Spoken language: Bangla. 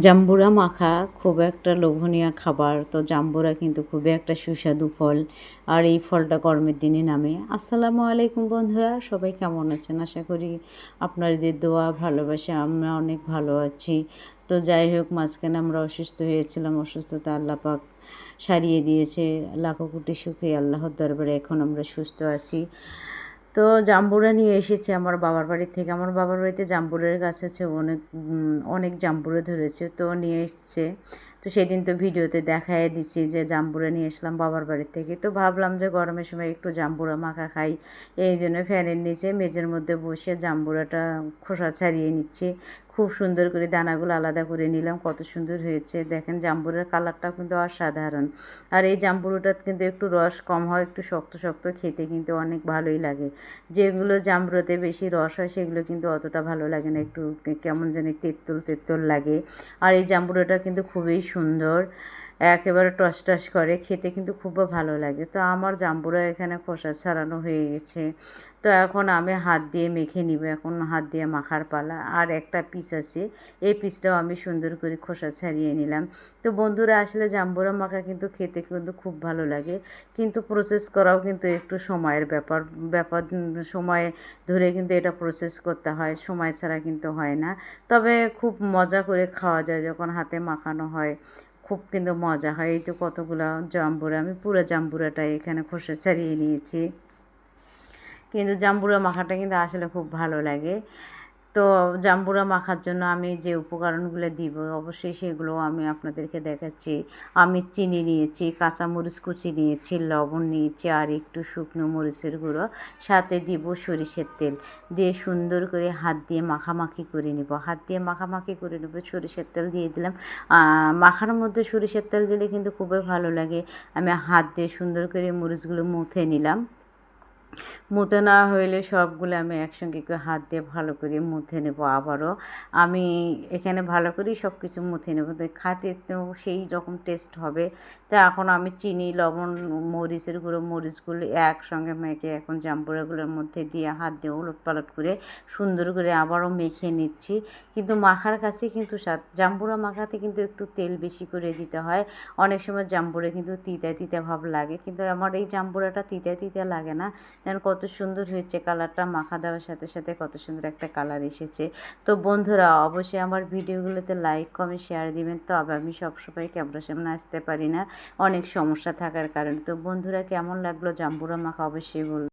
জাম্বুরা মাখা খুব একটা লোভনীয় খাবার। তো জাম্বুরা কিন্তু খুবই একটা সুস্বাদু ফল, আর এই ফলটা গরমের দিনে নামে। আসসালামু আলাইকুম বন্ধুরা, সবাই কেমন আছেন? আশা করি আপনাদের দোয়া ভালোবাসা আমরা অনেক ভালো আছি। তো যাই হোক, মাঝখানে আমরা অসুস্থ হয়েছিলাম, অসুস্থতা আল্লাহ পাক সারিয়ে দিয়েছে। লাখো কোটি শুকরিয়া আল্লাহর দরবারে, এখন আমরা সুস্থ আছি। তো জাম্বুরা নিয়ে এসেছে আমার বাবার বাড়ি থেকে। আমার বাবার বাড়িতে জাম্বুরের গাছ আছে, অনেক অনেক জাম্বুরা ধরেছে, তো নিয়ে এসছে। তো সেদিন তো ভিডিওতে দেখাই দিচ্ছি যে জাম্বুরা নিয়ে আসলাম বাবার বাড়ি থেকে। তো ভাবলাম যে গরমের সময় একটু জাম্বুরা মাখা খাই, এই জন্য ফ্যানের নিচে মেঝের মধ্যে বসে জাম্বুরাটা খোসা ছাড়িয়ে নিচ্ছি। খুব সুন্দর করে দানাগুলো আলাদা করে নিলাম, কত সুন্দর হয়েছে দেখেন। জাম্বুরের কালারটাও কিন্তু অসাধারণ। আর এই জাম্বুরাটার কিন্তু একটু রস কম হয়, একটু শক্ত শক্ত, খেতে কিন্তু অনেক ভালোই লাগে। যেগুলো জাম্বুরাতে বেশি রস হয় সেগুলো কিন্তু অতটা ভালো লাগে না, একটু কেমন জানি তেঁতুল তেঁতুল লাগে। আর এই জাম্বুরাটা কিন্তু খুবই সুন্দর, একেবারে টস টস করে, খেতে কিন্তু খুব ভালো লাগে। তো আমার জাম্বুরা এখানে খোসা ছাড়ানো হয়ে গেছে। তো এখন আমি হাত দিয়ে মেখে নিব, এখন হাত দিয়ে মাখার পালা। আর একটা পিস আছে, এই পিসটাও আমি সুন্দর করে খোসা ছাড়িয়ে নিলাম। তো বন্ধুরা, আসলে জাম্বুরা মাখা কিন্তু খেতে কিন্তু খুব ভালো লাগে, কিন্তু প্রসেস করাও কিন্তু একটু সময়ের ব্যাপার ব্যাপার সময় ধরে কিন্তু এটা প্রসেস করতে হয়, সময় ছাড়া কিন্তু হয় না। তবে খুব মজা করে খাওয়া যায় যখন হাতে মাখানো হয়, খুব কিন্তু মজা হয়। এই তো কতগুলো জাম্বুরা, আমি পুরো জাম্বুরাটাই এখানে খোসা ছাড়িয়ে নিয়েছি। কিন্তু জাম্বুরা মাখাটা কিন্তু আসলে খুব ভালো লাগে। তো জাম্বুরা মাখার জন্য আমি যে উপকরণগুলো দিব অবশ্যই সেগুলো আমি আপনাদেরকে দেখাচ্ছি। আমি চিনি নিয়েছি, কাঁচামরিচ কুচি নিয়েছি, লবণ নিয়েছি, আর একটু শুকনো মরিচের গুঁড়ো, সাথে দিব সরিষার তেল, দিয়ে সুন্দর করে হাত দিয়ে মাখামাখি করে নেব। হাত দিয়ে মাখামাখি করে নেব, সরিষার তেল দিয়ে দিলাম। মাখানোর মধ্যে সরিষার তেল দিলে কিন্তু খুবই ভালো লাগে। আমি হাত দিয়ে সুন্দর করে মরিচগুলো মুথে নিলাম। মুথে না হইলে সবগুলো আমি একসঙ্গে একটু হাত দিয়ে ভালো করে মুথে নেব। আবারও আমি এখানে ভালো করেই সব কিছু মুথে নেব, তো খাতে তো সেই রকম টেস্ট হবে। তো এখন আমি চিনি, লবণ, মরিচের গুঁড়ো, মরিচগুলো একসঙ্গে মেখে এখন জাম্বুরাগুলোর মধ্যে দিয়ে হাত দিয়ে উলট পালট করে সুন্দর করে আবারও মেখে নিচ্ছি। কিন্তু মাখার কাছে কিন্তু স্বাদ, জাম্বুরা মাখাতে কিন্তু একটু তেল বেশি করে দিতে হয়। অনেক সময় জাম্বুরা কিন্তু তিতা তিতা ভাব লাগে, কিন্তু আমার এই জাম্বুরাটা তিতা তিতা লাগে না। যেন কত সুন্দর হয়েছে কালারটা, মাখা দেওয়ার সাথে সাথে কত সুন্দর একটা কালার এসেছে। তো বন্ধুরা, অবশ্যই আমার ভিডিওগুলোতে লাইক কমেন্ট শেয়ার দিবেন। তো আবার আমি সবসময় ক্যামেরার সামনে আসতে পারি না, অনেক সমস্যা থাকার কারণে। তো বন্ধুরা, কেমন লাগলো জাম্বুরা মাখা অবশ্যই বলুন।